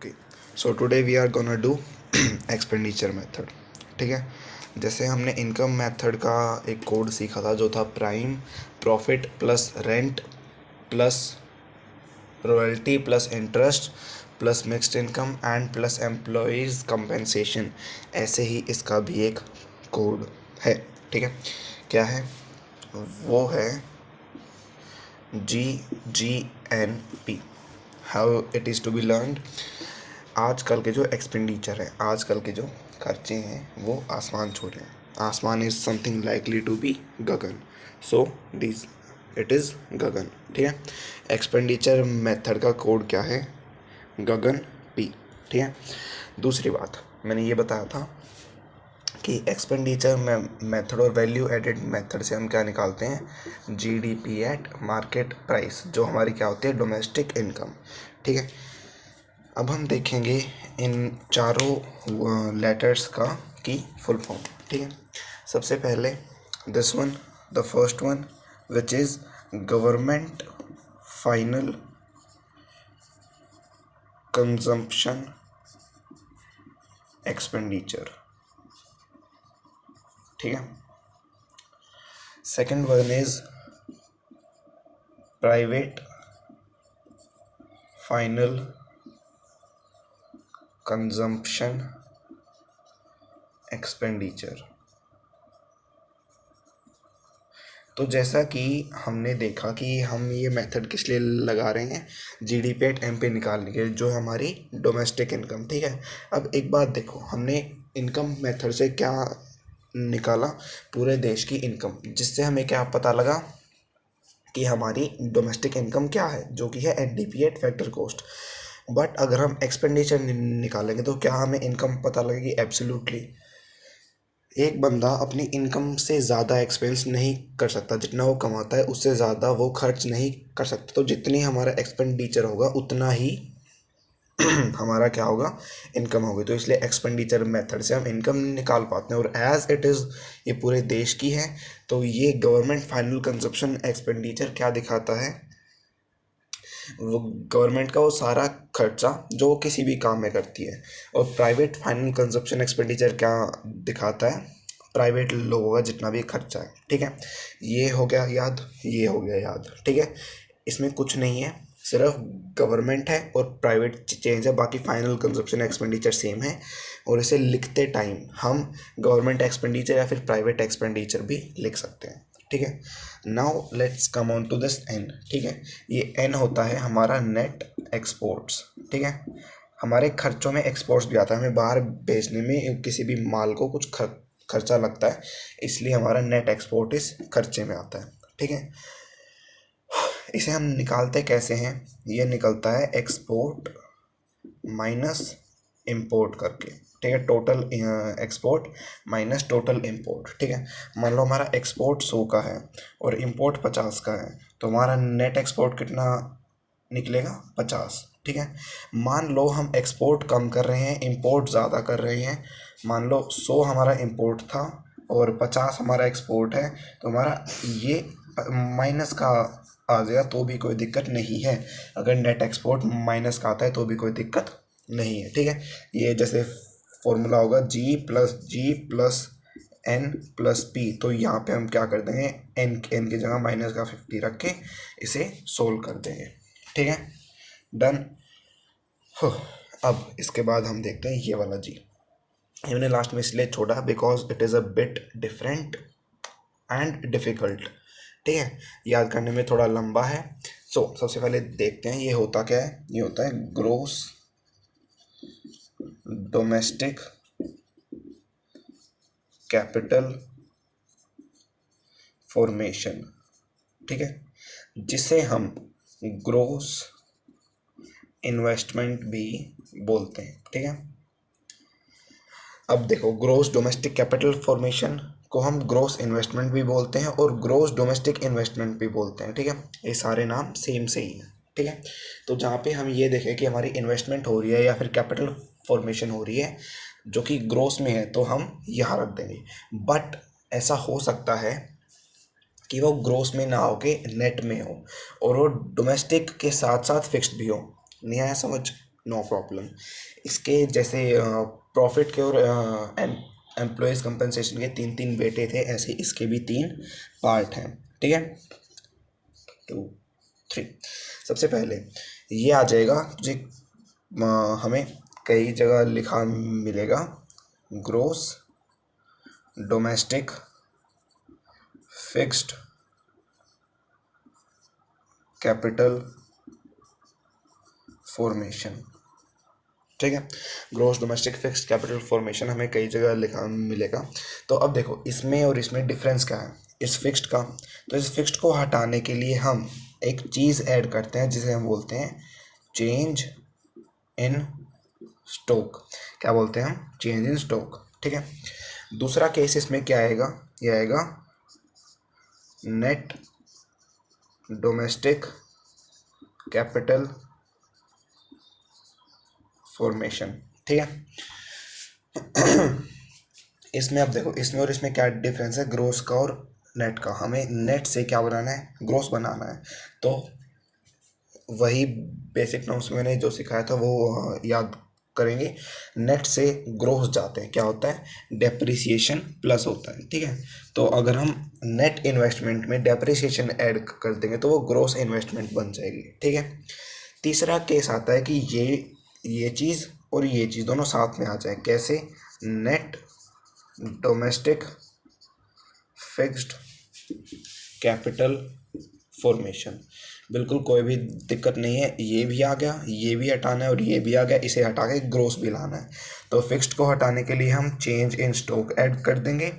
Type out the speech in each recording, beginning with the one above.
Okay, so today we are gonna do expenditure method. ठीक है. जैसे हमने इनकम मेथड का एक कोड सीखा था जो था prime profit plus rent plus royalty plus interest plus mixed income and plus employees compensation. ऐसे ही इसका भी एक कोड है. ठीक है. क्या है वो है GGNP. How it is to be learned. आजकल के जो एक्सपेंडिचर है, आजकल के जो खर्चे हैं वो आसमान छू रहे हैं. आसमान is something likely to be गगन. सो दिस इट इज़ गगन. ठीक है. एक्सपेंडिचर मेथड का कोड क्या है? गगन P. ठीक है. दूसरी बात मैंने ये बताया था कि एक्सपेंडिचर मेथड और वैल्यू एडेड मेथड से हम क्या निकालते हैं? GDP एट मार्केट प्राइस, जो हमारी क्या होती है? Domestic income. ठीक है. अब हम देखेंगे इन चारों लेटर्स का की फुल फॉर्म. ठीक है. सबसे पहले this one, the first one which is government final consumption expenditure. ठीक है. Second one is private final consumption expenditure. तो जैसा कि हमने देखा कि हम ये मेथड किस लिए लगा रहे हैं? GDP एट MP निकालने के, जो है हमारी डोमेस्टिक इनकम. ठीक है. अब एक बात देखो, हमने इनकम मेथड से क्या निकाला? पूरे देश की इनकम, जिससे हमें क्या पता लगा कि हमारी डोमेस्टिक इनकम क्या है, जो कि है NDP eight factor cost. But अगर हम एक्सपेंडिचर निकालेंगे तो क्या हमें इनकम पता लगेगी? एब्सोल्युटली. एक बंदा अपनी इनकम से ज़्यादा एक्सपेंस नहीं कर सकता. जितना वो कमाता है उससे ज़्यादा वो खर्च नहीं कर सकता. तो जितनी हमारा एक्सपेंडिचर होगा उतना ही हमारा क्या होगा? इनकम होगी. तो इसलिए एक्सपेंडिचर मेथड से हम इनकम निकाल पाते हैं. और एज इट इज़ ये पूरे देश की है, तो ये गवर्नमेंट फाइनल कंजप्शन एक्सपेंडिचर क्या दिखाता है? वो गवर्नमेंट का वो सारा खर्चा जो वो किसी भी काम में करती है. और प्राइवेट फाइनल कंजप्शन एक्सपेंडिचर क्या दिखाता है? प्राइवेट लोगों का जितना भी खर्चा है. ठीक है. ये हो गया याद, ये हो गया याद. ठीक है. इसमें कुछ नहीं है, सिर्फ गवर्नमेंट है और प्राइवेट चेंज है. बाकी फाइनल कंजप्शन एक्सपेंडिचर सेम है. और इसे लिखते टाइम हम गवर्नमेंट एक्सपेंडिचर या फिर प्राइवेट एक्सपेंडिचर भी लिख सकते हैं. ठीक है. Now let's come on to this N. ठीक है. ये N होता है हमारा नेट एक्सपोर्ट्स. ठीक है. हमारे खर्चों में एक्सपोर्ट्स भी आता है. हमें बाहर बेचने में किसी भी माल को कुछ खर्चा लगता है, इसलिए हमारा नेट एक्सपोर्ट इस खर्चे में आता है. ठीक है. इसे हम निकालते कैसे हैं? ये निकलता है एक्सपोर्ट माइनस इंपोर्ट करके. ठीक है. Total export minus total import. ठीक है. मान लो हमारा एक्सपोर्ट 100 का है और इंपोर्ट 50 का है, तो हमारा नेट एक्सपोर्ट कितना निकलेगा? 50. ठीक है. मान लो हम एक्सपोर्ट कम कर रहे हैं, इंपोर्ट ज़्यादा कर रहे हैं. मान लो 100 हमारा इंपोर्ट था और 50 हमारा एक्सपोर्ट है, तो हमारा ये माइनस का आ जाएगा तो भी कोई दिक्कत नहीं है. अगर नेट एक्सपोर्ट माइनस का आता है तो भी कोई दिक्कत नहीं है. ठीक है. ये जैसे फॉर्मूला होगा G+G+N+P. तो यहाँ पे हम क्या कर देंगे? n की जगह माइनस का 50 रख के इसे सोल्व कर देंगे. ठीक है. डन. अब इसके बाद हम देखते हैं ये वाला G. ये मैंने लास्ट में इसलिए छोड़ा because it is a bit different and difficult. ठीक है. याद करने में थोड़ा लंबा है. सो सबसे पहले देखते हैं ये होता क्या है. ये होता है ग्रोस डोमेस्टिक कैपिटल फॉर्मेशन. ठीक है. जिसे हम ग्रोस इन्वेस्टमेंट भी बोलते हैं. ठीक है. अब देखो, ग्रोस डोमेस्टिक कैपिटल फॉर्मेशन को हम ग्रोस इन्वेस्टमेंट भी बोलते हैं और ग्रोस डोमेस्टिक इन्वेस्टमेंट भी बोलते हैं. ठीक है. ये सारे नाम सेम से ही हैं. ठीक है. तो जहाँ पे हम ये देखें कि हमारी इन्वेस्टमेंट हो रही है या फिर कैपिटल फॉर्मेशन हो रही है जो कि ग्रोस में है, तो हम यहाँ रख देंगे. बट ऐसा हो सकता है कि वो ग्रोस में ना हो के नेट में हो और वो डोमेस्टिक के साथ साथ फिक्स्ड भी हो. नहीं आया समझ? No problem. इसके जैसे प्रॉफिट के और एम्प्लॉयज़ कंपनसेशन के तीन तीन बेटे थे, ऐसे इसके भी तीन पार्ट हैं, ठीक है। 2 3 सबसे पहले ये आ जाएगा तुझे, हमें कई जगह लिखा मिलेगा gross domestic fixed capital formation, ठीक है। Gross domestic fixed capital formation हमें कई जगह लिखा मिलेगा। तो अब देखो इसमें और इसमें डिफरेंस क्या है इस फिक्स्ड का। तो इस फिक्स्ड को हटाने के लिए हम एक चीज़ ऐड करते हैं जिसे हम बोलते हैं चेंज इन स्टॉक। क्या बोलते हैं हम? चेंज इन स्टॉक, ठीक है। दूसरा केस इसमें क्या आएगा, ये आएगा नेट डोमेस्टिक कैपिटल फॉर्मेशन, ठीक है। इसमें अब देखो इसमें और इसमें क्या डिफरेंस है ग्रोस का और नेट का। हमें नेट से क्या बनाना है, ग्रोस बनाना है। तो वही बेसिक नॉर्म्स मैंने जो सिखाया था वो याद करेंगे। नेट से ग्रोस जाते हैं क्या होता है, डेप्रिसिएशन प्लस होता है, ठीक है। तो अगर हम नेट इन्वेस्टमेंट में डेप्रिसिएशन ऐड कर देंगे तो वो ग्रोस इन्वेस्टमेंट बन जाएगी, ठीक है। तीसरा केस आता है कि ये चीज़ और ये चीज़ दोनों साथ में आ जाए। कैसे? Net domestic fixed capital formation. बिल्कुल कोई भी दिक्कत नहीं है, ये भी आ गया, ये भी हटाना है और ये भी आ गया, इसे हटा के ग्रोस भी लाना है। तो फिक्स्ड को हटाने के लिए हम चेंज इन स्टॉक ऐड कर देंगे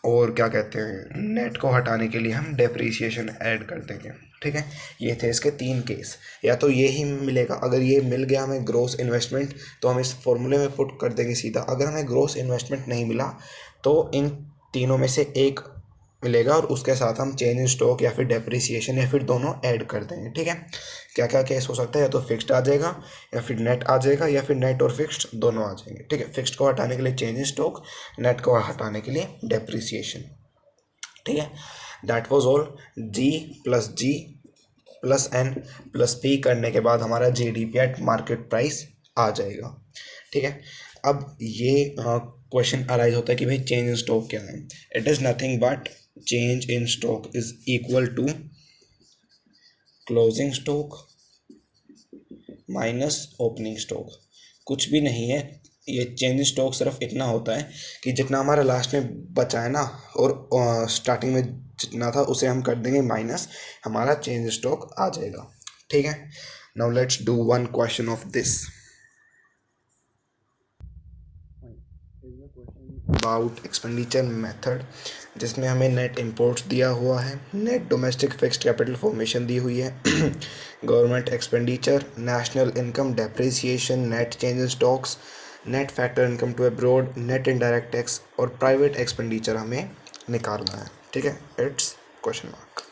और क्या कहते हैं नेट को हटाने के लिए हम डेप्रिसिएशन ऐड कर देंगे, ठीक है। ये थे इसके तीन केस। या तो ये ही मिलेगा, अगर ये मिल गया हमें ग्रोस इन्वेस्टमेंट तो हम इस फॉर्मूले में पुट कर देंगे सीधा। अगर हमें ग्रोस इन्वेस्टमेंट नहीं मिला तो इन तीनों में से एक मिलेगा और उसके साथ हम चेंज इन स्टॉक या फिर डेप्रिसिएशन या फिर दोनों ऐड कर देंगे, ठीक है। क्या क्या केस हो सकता है, या तो फिक्स्ड आ जाएगा या फिर नेट आ जाएगा या फिर नेट और फिक्स्ड दोनों आ जाएंगे, ठीक है। फिक्स्ड को हटाने के लिए चेंज इन स्टॉक, नेट को हटाने के लिए डेप्रिसिएशन, ठीक है। That was all. G plus N plus P करने के बाद हमारा जीडीपी एट मार्केट प्राइस आ जाएगा, ठीक है। अब ये क्वेश्चन अराइज होता है कि भाई चेंज इन स्टॉक क्या है। It is nothing but change in stock is equal to closing stock minus opening stock. कुछ भी नहीं है, ये चेंज इन स्टॉक सिर्फ इतना होता है कि जितना हमारा लास्ट में बचा है ना और स्टार्टिंग में जितना था उसे हम कर देंगे माइनस, हमारा चेंज स्टॉक आ जाएगा, ठीक है। Now let's do one question of this about expenditure method, जिसमें हमें नेट इंपोर्ट्स दिया हुआ है, net domestic fixed capital formation दी हुई है, government expenditure, national income, depreciation, net change in stocks, net factor income to abroad, net indirect tax और private expenditure हमें निकालना है, ठीक है। इट्स क्वेश्चन मार्क,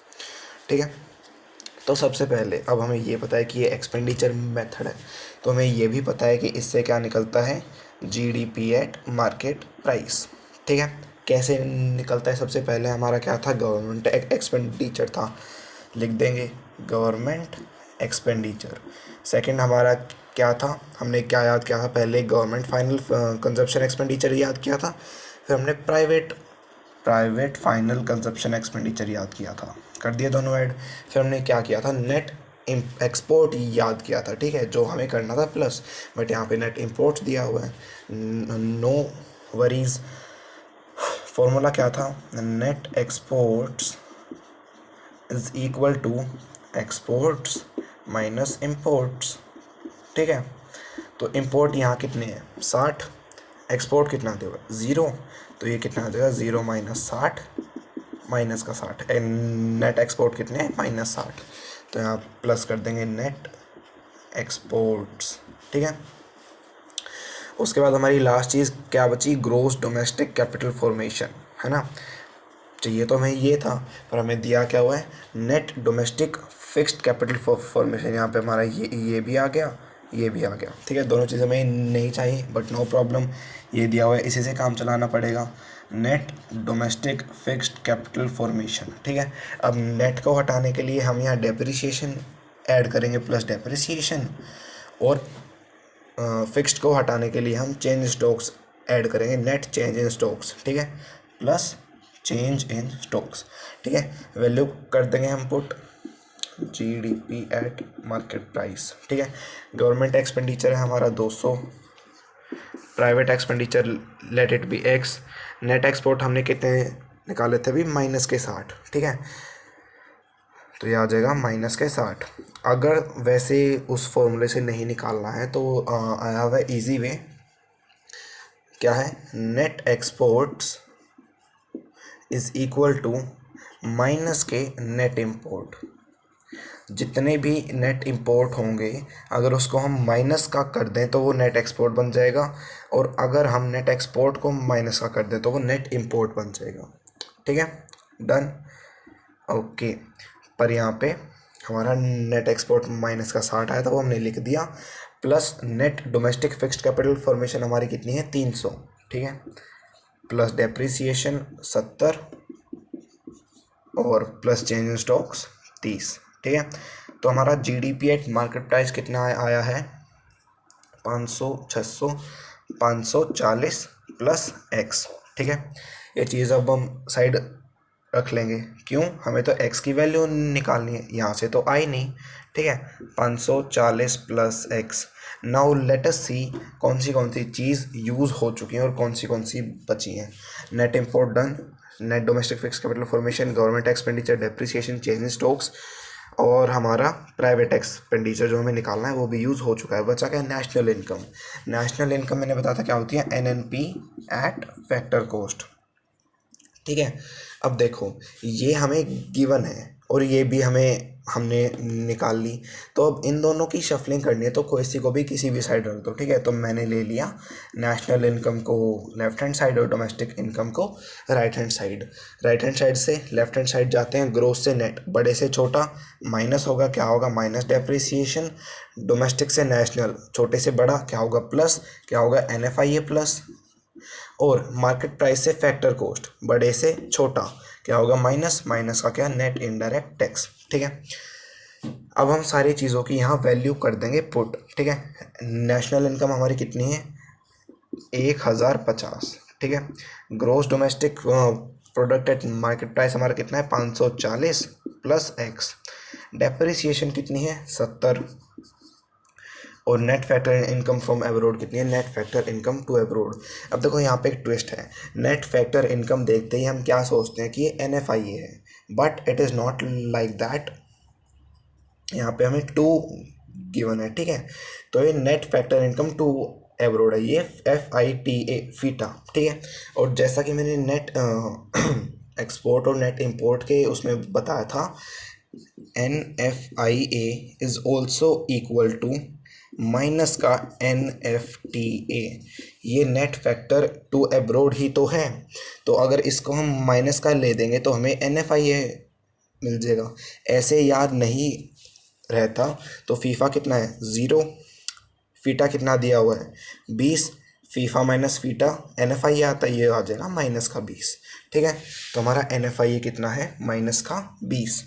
ठीक है। तो सबसे पहले अब हमें ये पता है कि ये एक्सपेंडिचर मेथड है, तो हमें ये भी पता है कि इससे क्या निकलता है, जीडीपी एट मार्केट प्राइस, ठीक है। कैसे निकलता है, सबसे पहले हमारा क्या था, गवर्नमेंट एक्सपेंडिचर था, लिख देंगे गवर्नमेंट एक्सपेंडिचर। सेकंड हमारा क्या था, हमने क्या याद किया था, पहले गवर्नमेंट फाइनल कंजप्शन एक्सपेंडिचर याद किया था, फिर हमने प्राइवेट फाइनल कंजप्शन एक्सपेंडिचर याद किया था, कर दिए दोनों ऐड। फिर हमने क्या किया था, नेट एक्सपोर्ट याद किया था, ठीक है, जो हमें करना था प्लस, बट यहाँ पे नेट इंपोर्ट दिया हुआ है, नो वरीज। फॉर्मूला क्या था, net exports is equal to exports minus imports, ठीक है। तो इम्पोर्ट यहाँ कितने हैं, 60, एक्सपोर्ट कितना देगा 0, तो ये कितना आ जाएगा 0 माइनस 60 माइनस का 60, नेट एक्सपोर्ट कितने हैं -60, तो यहाँ प्लस कर देंगे नेट एक्सपोर्ट्स, ठीक है। उसके बाद हमारी लास्ट चीज़ क्या बची, ग्रोस डोमेस्टिक कैपिटल फॉर्मेशन, है ना। चाहिए तो हमें ये था, पर हमें दिया क्या हुआ है, net domestic fixed capital formation. यहाँ पे हमारा ये भी आ गया, ये भी आ गया, ठीक है। दोनों चीज़ें हमें नहीं चाहिए बट नो प्रॉब्लम, ये दिया हुआ है, इसी से काम चलाना पड़ेगा। Net domestic fixed capital formation, ठीक है। अब नेट को हटाने के लिए हम यहाँ डेप्रिसिएशन ऐड करेंगे प्लस डेप्रिसिएशन, और फिक्स्ड को हटाने के लिए हम चेंज स्टॉक्स ऐड करेंगे, नेट चेंज इन स्टॉक्स, ठीक है, प्लस चेंज इन स्टॉक्स, ठीक है। वैल्यू कर देंगे हम put GDP eight market price, ठीक है। गवर्नमेंट एक्सपेंडिचर है हमारा 200, private expenditure let it be x, net export हमने कितने निकाले थे अभी -60, ठीक है, तो ये आ जाएगा -60। अगर वैसे उस फॉर्मूले से नहीं निकालना है तो आया हुआ इजी वे, क्या है, net exports is equal to minus के नेट इंपोर्ट। जितने भी नेट इंपोर्ट होंगे अगर उसको हम माइनस का कर दें तो वो नेट एक्सपोर्ट बन जाएगा, और अगर हम नेट एक्सपोर्ट को माइनस का कर दें तो वो नेट इंपोर्ट बन जाएगा, ठीक है, डन, ओके। पर यहाँ पे हमारा नेट एक्सपोर्ट -60 आया था, वो हमने लिख दिया, plus net domestic fixed capital formation हमारी कितनी है 300, ठीक है, प्लस डेप्रिसिएशन 70 और प्लस चेंज इन स्टॉक्स 30, ठीक है। तो हमारा GDP एट मार्केट प्राइस कितना आया है 500, 600, 540 प्लस x, ठीक है। ये चीज़ अब हम साइड रख लेंगे, क्यों, हमें तो x की वैल्यू निकालनी है, यहाँ से तो आई नहीं, ठीक है, 540 plus x। Now let us see कौन सी चीज़ यूज़ हो चुकी हैं और कौन सी बची हैं। Net import done, net domestic fix capital formation, government expenditure, depreciation, change in stocks, और हमारा प्राइवेट एक्सपेंडिचर जो हमें निकालना है वो भी यूज़ हो चुका है। बचा क्या है, नेशनल इनकम। नेशनल इनकम मैंने बताया था क्या होती है, NNP एट फैक्टर कॉस्ट, ठीक है। अब देखो ये हमें गिवन है और ये भी हमने निकाल ली, तो अब इन दोनों की शफलिंग करनी है, तो कोई को भी किसी भी साइड रख दो, ठीक है। तो मैंने ले लिया नेशनल इनकम को लेफ्ट हैंड साइड और डोमेस्टिक इनकम को right hand side. Right hand side से लेफ्ट हैंड साइड जाते हैं, ग्रोथ से नेट, बड़े से छोटा माइनस होगा, क्या होगा, माइनस डेप्रिसिएशन, डोमेस्टिक से नेशनल, छोटे से बड़ा क्या होगा, प्लस, क्या होगा, NFIA प्लस, और मार्केट प्राइस से फैक्टर कॉस्ट, बड़े से छोटा क्या होगा, माइनस, माइनस का क्या, नेट इनडायरेक्ट टैक्स, ठीक है। अब हम सारी चीज़ों की यहाँ वैल्यू कर देंगे पुट, ठीक है। नेशनल इनकम हमारी कितनी है 1050, ठीक है। Gross domestic product at market price हमारा कितना है 540 प्लस x, डेप्रिसिएशन कितनी है 70, और net factor income from abroad कितनी है, net factor income to abroad. अब देखो यहाँ पे एक ट्विस्ट है, नेट फैक्टर इनकम देखते ही हम क्या सोचते हैं कि ये NFIA है, but it is not like that. यहाँ पे हमें 2 गिवन है, ठीक है, तो ये net factor income to abroad है, ये FITA फीटा, ठीक है। और जैसा कि मैंने नेट एक्सपोर्ट और नेट इम्पोर्ट के उसमें बताया था, NFIA is also equal to minus का NFTA, ये नेट फैक्टर टू एब्रोड ही तो है, तो अगर इसको हम माइनस का ले देंगे तो हमें NFIA मिल जाएगा। ऐसे याद नहीं रहता तो फीफा कितना है 0, फीटा कितना दिया हुआ है 20, फीफा माइनस फीटा NFIA आता है, ये आ जाएगा माइनस का 20, ठीक है। तो हमारा NFIA कितना है माइनस का 20,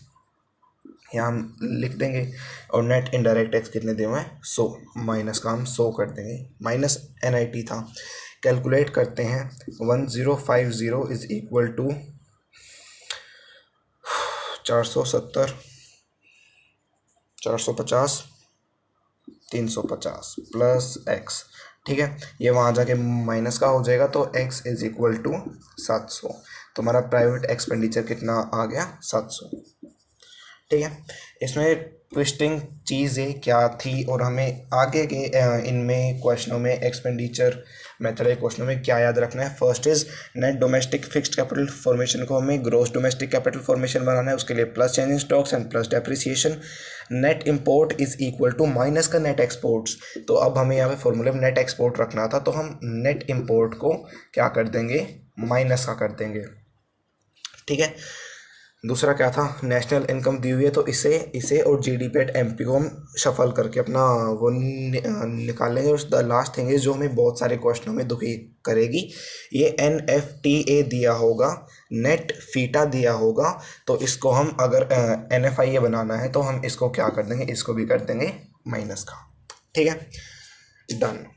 यहाँ हम लिख देंगे, और नेट इनडायरेक्ट टैक्स कितने दिए हुए हैं 100, माइनस का हम 100 कर देंगे, माइनस NIT था। कैलकुलेट करते हैं 1050 is equal to 470, 450, 350 plus x, ठीक है, ये वहाँ जाके माइनस का हो जाएगा, तो x इज इक्वल टू 700, तो हमारा प्राइवेट एक्सपेंडिचर कितना आ गया 700, ठीक है। इसमें ट्विस्टिंग चीज़ें क्या थी और हमें आगे के इनमें क्वेश्चनों में एक्सपेंडिचर मेथड के क्वेश्चनों में क्या याद रखना है। First is net domestic fixed capital formation को हमें ग्रोस डोमेस्टिक कैपिटल फॉर्मेशन बनाना है, उसके लिए plus change in stocks and plus depreciation. Net import is equal to minus का नेट एक्सपोर्ट्स, तो अब हमें यहाँ पे फॉर्मूले में नेट एक्सपोर्ट रखना था, तो हम नेट इंपोर्ट को क्या कर देंगे माइनस का कर देंगे, ठीक है। दूसरा क्या था, नेशनल इनकम दी हुई है, तो इसे और GDP एट MP को हम शफल करके अपना वो निकालेंगे। और द लास्ट थिंग इज जो हमें बहुत सारे क्वेश्चनों में दुखी करेगी, ये NFTA दिया होगा, नेट फीटा दिया होगा, तो इसको हम अगर NFIA बनाना है तो हम इसको क्या कर देंगे, इसको भी कर देंगे माइनस का, ठीक है। डन।